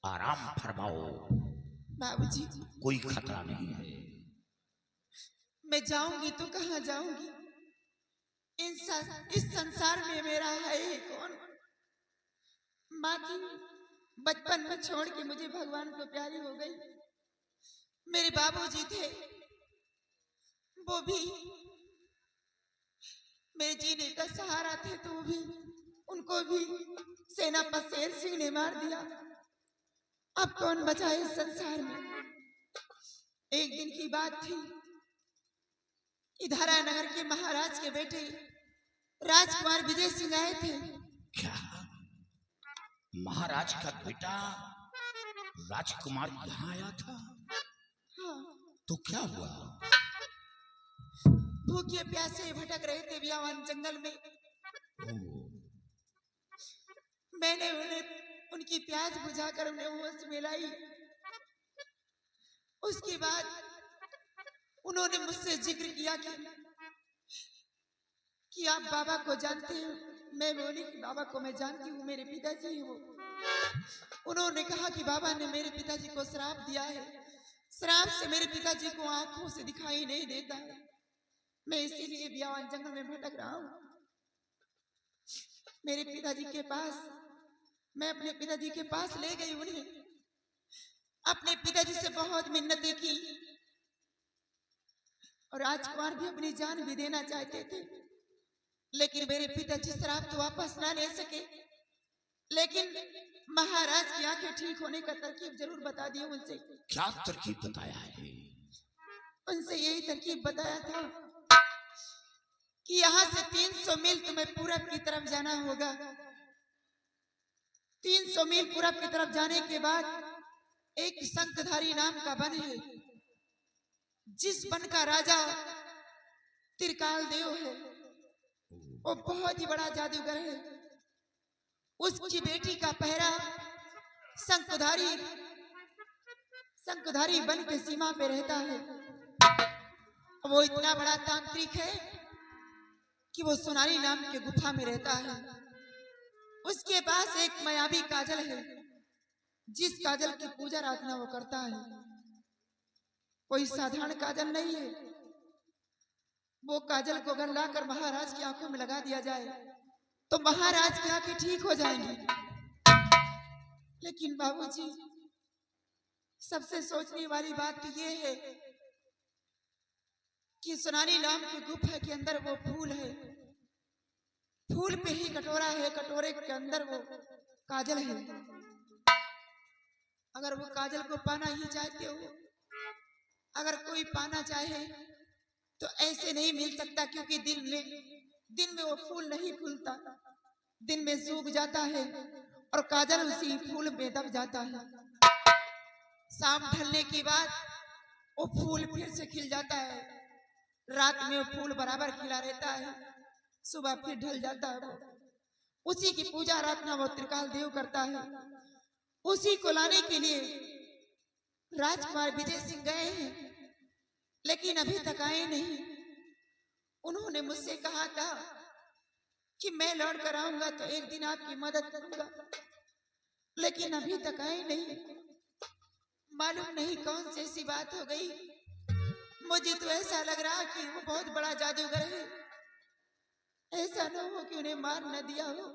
आराम फरमाओ, बाबूजी, कोई खतरा नहीं है। मैं जाऊंगी तो कहाँ जाऊंगी? इस संसार में मेरा है ही कौन? माँ थी, बचपन में छोड़ के मुझे भगवान को प्यारी हो गई। मेरे बाबूजी थे, वो भी मेरे जीने का सहारा थे, तो वो भी, उनको भी सेनापति शेर सिंह ने मार दिया। अब कौन बचा इस संसार में? एक दिन की बात थी, इधारा नगर के महाराज के बेटे राजकुमार विजय सिंह आए थे। क्या महाराज का बेटा राजकुमार यहाँ आया था? हाँ, तो क्या हुआ? भूखे प्यासे भटक रहे थे बियावान जंगल में। मैंने उनकी प्यास बुझाकर उन्हें होश में लाई। उसके बाद उन्होंने मुझसे जिक्र किया कि आप बाबा को जानते हो। मैं बोली कि बाबा को मैं जानती हूँ, मेरे पिताजी हो। उन्होंने कहा कि बाबा ने मेरे पिताजी को श्राप दिया है, श्राप से मेरे पिताजी को आंखों से दिखाई नहीं देता है। मैं इसीलिए बियावान जंगल में भटक रहा हूँ। मेरे पिताजी के पास, मैं अपने पिताजी के पास ले गई उन्हें। अपने पिताजी से बहुत मिन्नतें की, और राजकुमार भी अपनी जान भी देना चाहते थे, लेकिन मेरे पिताजी श्राप तो वापस ना ले सके। लेकिन महाराज की आंखें ठीक होने का तरकीब जरूर बता दी उनसे। क्या तरकीब बताया है? उनसे यही तरकीब बताया था कि यहाँ से 300 मील तुम्हें पूरब की तरफ जाना होगा। 300 मील पूरब की तरफ जाने के बाद एक शंखधारी नाम का वन है, जिस वन का राजा त्रिकाल देव है। वो बहुत ही बड़ा जादूगर है। उसकी बेटी का पहरा शंखधारी वन के सीमा पे रहता है। वो इतना बड़ा तांत्रिक है कि वो सोनारी नाम के गुफा में रहता है। उसके पास एक मायावी काजल है, जिस काजल की पूजा आराधना वो करता है। कोई साधारण काजल नहीं है। वो काजल को अगर लाकर महाराज की आंखों में लगा दिया जाए तो महाराज की आंखें ठीक हो जाएंगी। लेकिन बाबूजी, सबसे सोचने वाली बात तो ये है कि सोनारी नाम की गुफा के अंदर वो फूल है, फूल पे ही कटोरा है, कटोरे के अंदर वो काजल है। अगर वो काजल को पाना ही चाहते हो, अगर कोई पाना चाहे तो ऐसे नहीं मिल सकता, क्योंकि दिन में वो फूल नहीं फूलता, दिन में सूख जाता है और काजल उसी फूल में दब जाता है। शाम ढलने के बाद वो फूल फिर से खिल जाता है। रात में वो फूल बराबर खिला रहता है, सुबह फिर ढल जाता है। वो उसी की पूजा आराधना वो त्रिकाल देव करता है। उसी को लाने के लिए राजकुमार विजय सिंह गए हैं, लेकिन अभी तक आए नहीं। उन्होंने मुझसे कहा था कि मैं लौट कर आऊंगा तो एक दिन आपकी मदद करूंगा, लेकिन अभी तक आए नहीं। मालूम नहीं कौन सी ऐसी बात हो गई, मुझे तो ऐसा लग रहा कि वो बहुत बड़ा जादूगर है। ऐसा न हो कि उन्हें मार न दिया हो।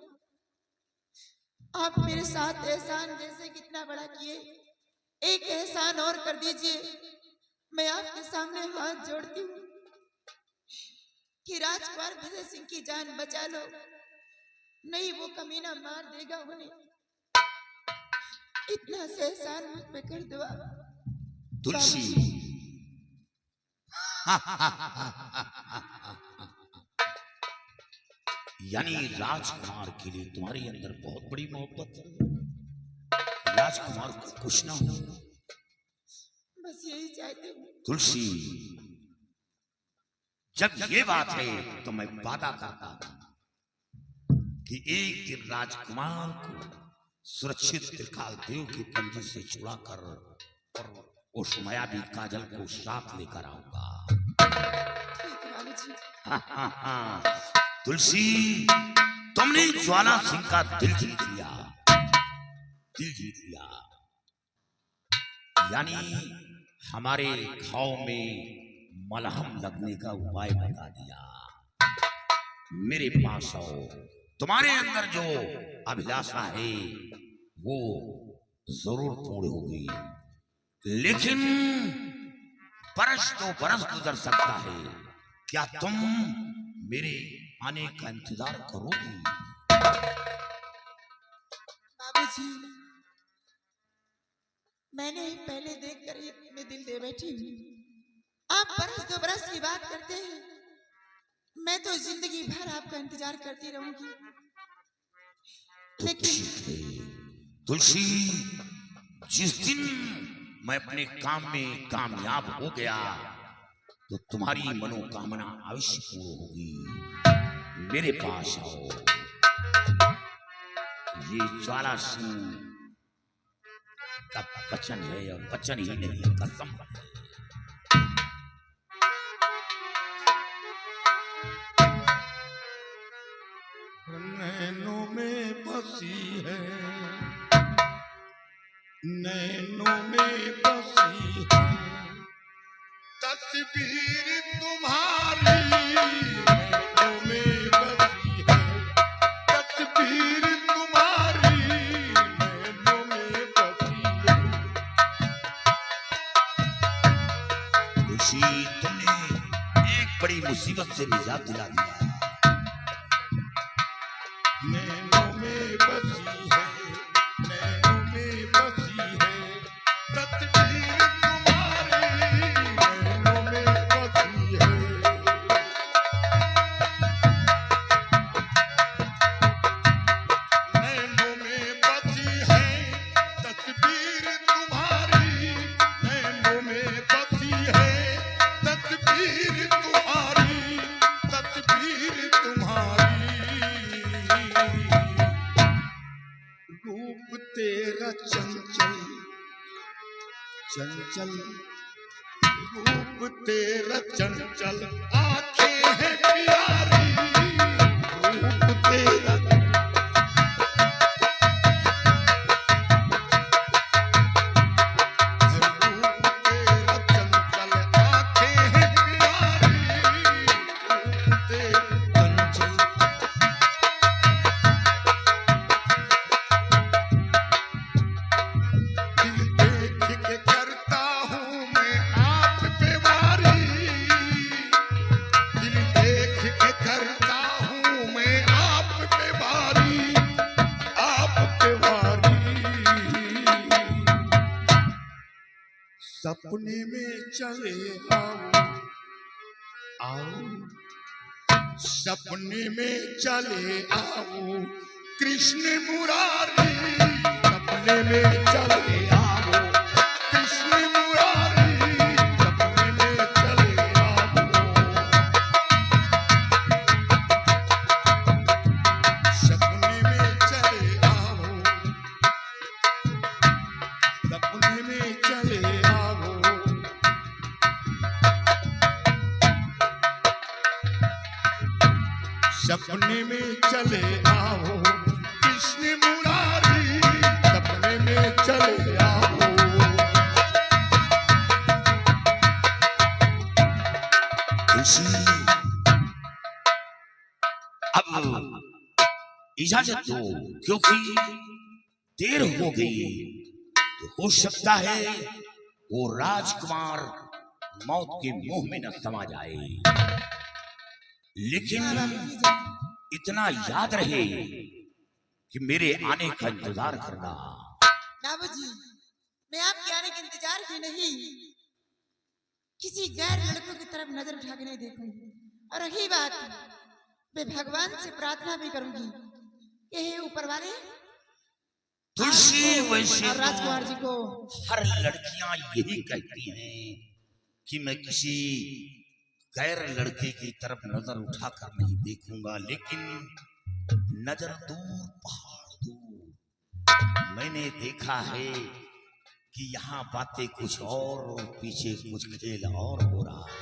आप मेरे साथ एहसान जैसे कितना बड़ा किए, एक एहसान और कर दीजिए। मैं आपके सामने हाथ जोड़ती हूँ कि राजकुमार विजय सिंह की जान बचा लो, नहीं वो कमीना मार देगा उन्हें। इतना से एहसान मुझ पे कर दो आप। तुलसी यानी राजकुमार के लिए तुम्हारे अंदर बहुत बड़ी मोहब्बत है। राजकुमार को कुछ ना हो, बस यही चाहती हूँ। तुलसी जब ये बात है तो मैं वादा करता हूं कि एक दिन राजकुमार को सुरक्षित त्रिकाल देव के पंजे से छुड़ाकर और उस मायावी काजल को साथ लेकर आऊंगा। ठीक है बाबूजी। तुलसी तुमने ज्वाला सिंह का दिल जीत लिया, दिल जीत लिया, यानी हमारे घाव में मलहम लगने का उपाय बता दिया। मेरे पास आओ, तुम्हारे अंदर जो अभिलाषा है वो जरूर पूर्ण होगी, लेकिन बरस तो बरस गुजर सकता है। क्या तुम मेरे आने का इंतजार करोगी? बाबूजी मैंने पहले देखकर ही अपने दिल दे बैठी हूँ। आप बरस दो बरस की बात करते हैं, मैं तो जिंदगी भर आपका इंतजार करती रहूंगी। लेकिन तुलसी जिस दिन मैं अपने काम में कामयाब हो गया तो तुम्हारी मनोकामना अवश्य पूर्ण होगी। मेरे पास आओ, ये ज्वाला सिंह का वचन है और वचन ही नहीं कसम है। नैनों में बसी है, नैनों में बसी है तस्वीर तुम्हारी। नैनों में बसी है तस्वीर तुम्हारी, नैनों में बसी है। खुशी तुमने एक बड़ी मुसीबत से निजात दिला दिया। नैनों में बसी है, नैनों में बसी है तस्वीर तुम्हारी, नैनों में बसी है। नैनों में बसी है तस्वीर तुम्हारी, नैनों में बसी है तस्वीर तुम्हारी, तस्वीर तुम्हारी। रूप तेरा चंचल चंचल, रूप तेरा चंचल, आंखें हैं प्यारी। रूप तेरा रूप तेरा चंचल, आंखें हैं प्यारी। रूप तेरा चंचल दिल देख के करता हूँ मैं आप पे वारी। दिल देख के करता हूँ मैं आप पे वारी, आप पे वारी। सपने में चले आओ, आओ सपने में चले आओ कृष्ण मुरारी। सपने में चले आओ कृष्ण मुरारी, सपने में चले आओ। सपने में चले आओ, सपने में चले आओ। सपने में चले आओ कृष्ण मुरारी, सपने में चले आओ। तुलसी अब इजाजत दो, क्योंकि देर हो गई। तो हो सकता है वो राजकुमार मौत के मुंह में न समा जाए, लेकिन इतना याद रहे कि मेरे आने का इंतजार करना। बाबूजी, मैं आपके आने का इंतजार ही नहीं, किसी गैर लड़कों की तरफ नजर उठा के नहीं देखूंगी। और रही बात, मैं भगवान से प्रार्थना भी करूंगी कि हे ऊपर वाले तुलसी वैसे और राजकुमार जी को। हर लड़कियां यही कहती हैं कि मैं किसी गैर लड़के की तरफ नजर उठाकर नहीं देखूंगा, लेकिन नजर दूर, पहाड़ दूर। मैंने देखा है कि यहाँ बातें कुछ और पीछे कुछ खेल और हो रहा है।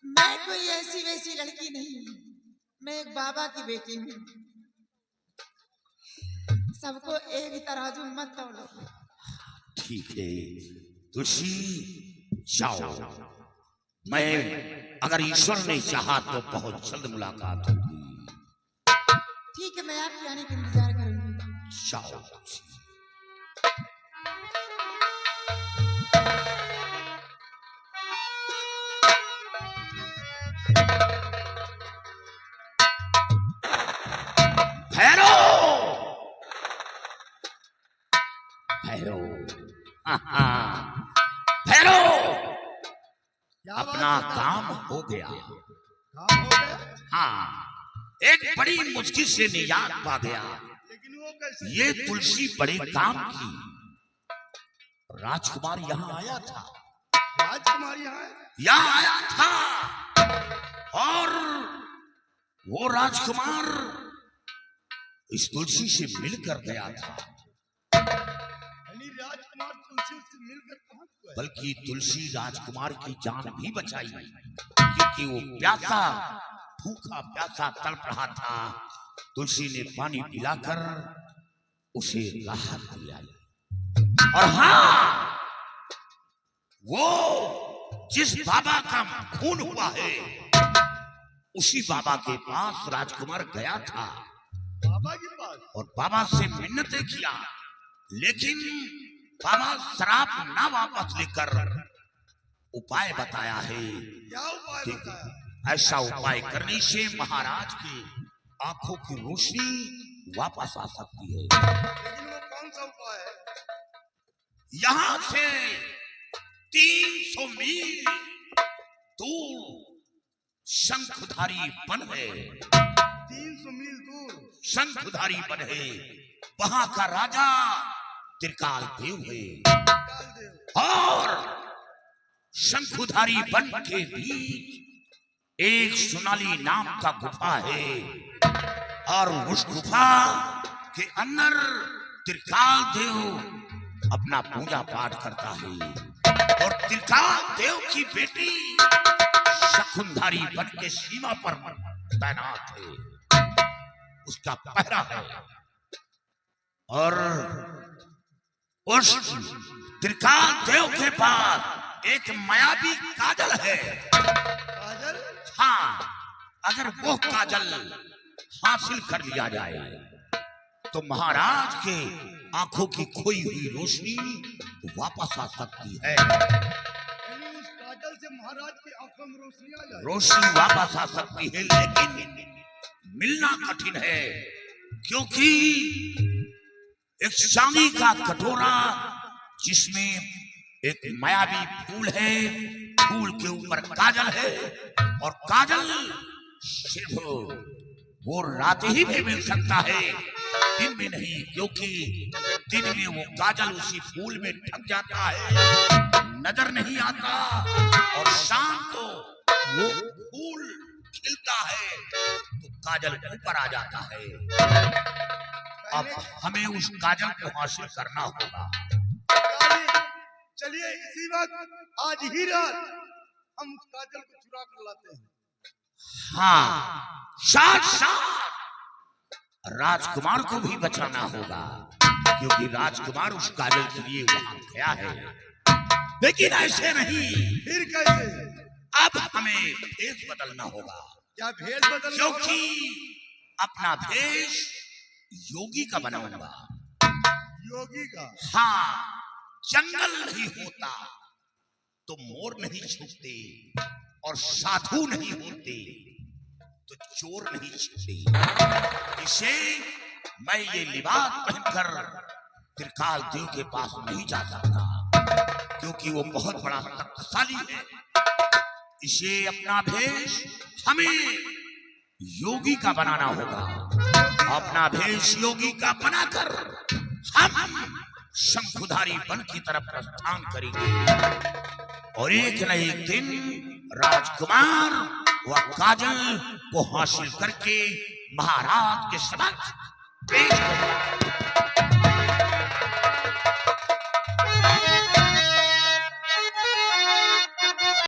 मैं कोई ऐसी वैसी लड़की नहीं, मैं एक बाबा की बेटी हूँ। सबको एक तराजू मत तोलो। ठीक है तुलसी, जाओ। मैं अगर ईश्वर ने चाहा तो बहुत जल्द मुलाकात होगी। ठीक है, मैं आपके आने का इंतजार करूंगी। जाओ तुलसी। भैरो, अपना काम हो गया। हाँ, एक बड़ी मुश्किल से निजात पा गया। लेकिन वो कैसे? ये तुलसी बड़े काम की। राजकुमार यहाँ आया था, राजकुमार यहाँ आया था, और वो राजकुमार इस तुलसी से मिलकर गया था। राजकुमार तुलसी से मिलकर कहाँ गया? बल्कि तुलसी राजकुमार की जान भी बचाई, क्योंकि वो प्यासा, भूखा प्यासा तड़प रहा था। तुलसी ने पानी पिलाकर उसे राहत दिलाई। और हाँ, वो जिस बाबा का खून हुआ है, उसी बाबा के पास राजकुमार गया था। बाबा के पास? और बाबा से मिन्नतें किया, लेकिन बाबा शराब ना वापस लेकर उपाय बताया है। क्या उपाय बताया? ऐसा उपाय करने से महाराज की आंखों की रोशनी वापस आ सकती है। लेकिन वो कौन सा उपाय है? यहाँ से 300 मील दूर शंखधारी वन है। 300 मील दूर शंखधारी वन है, वहां का राजा त्रिकाल देव है। और शंखधारी वन के बीच एक सोनाली नाम का गुफा है, और उस गुफा के अंदर त्रिकाल देव अपना पूजा पाठ करता है। और त्रिकाल देव की बेटी शंखधारी वन के सीमा पर तैनात है, उसका पहरा है। और उस त्रिकाल देव के पास एक मायावी काजल है। काजल? हाँ, अगर वो काजल हासिल कर लिया जाए तो महाराज के आंखों की खोई हुई रोशनी वापस आ सकती है। यानी उस काजल से महाराज की आंखों में रोशनी आ जाए? रोशनी वापस आ सकती है, लेकिन मिलना कठिन है, क्योंकि एक चांदी का कटोरा जिसमें एक मायावी फूल है, फूल के ऊपर काजल है, और काजल सिर्फ वो रात ही में मिल सकता है, दिन में नहीं, क्योंकि दिन में वो काजल उसी फूल में ढक जाता है, नजर नहीं आता, और शाम को वो फूल खिलता है तो काजल ऊपर आ जाता है। अब हमें उस काजल को हासिल करना होगा। चलिए इसी वक्त, आज ही रात हम उस काजल को चुरा कर लाते हैं। हाँ, साथ साथ राजकुमार को भी बचाना होगा, क्योंकि राजकुमार उस काजल के लिए वहां गया है। लेकिन ऐसे नहीं, फिर कैसे? अब हमें भेष बदलना होगा, क्या भेष बदलना क्योंकि अपना भेष योगी का बनाऊंगा। योगी का? हाँ, जंगल नहीं होता तो मोर नहीं छुपते, और साधु नहीं होते तो चोर नहीं छिपते। इसे मैं ये लिबास पहनकर त्रिकाल देव के पास नहीं जा सकता, क्योंकि वो बहुत बड़ा शक्तिशाली है। इसे अपना भेष हमें योगी का बनाना होगा। अपना भेष योगी का बनाकर हम शंखुधारी वन की तरफ प्रस्थान करेंगे, और एक न एक दिन राजकुमार वह काजल को हासिल करके महाराज के समक्ष पेश करेंगे।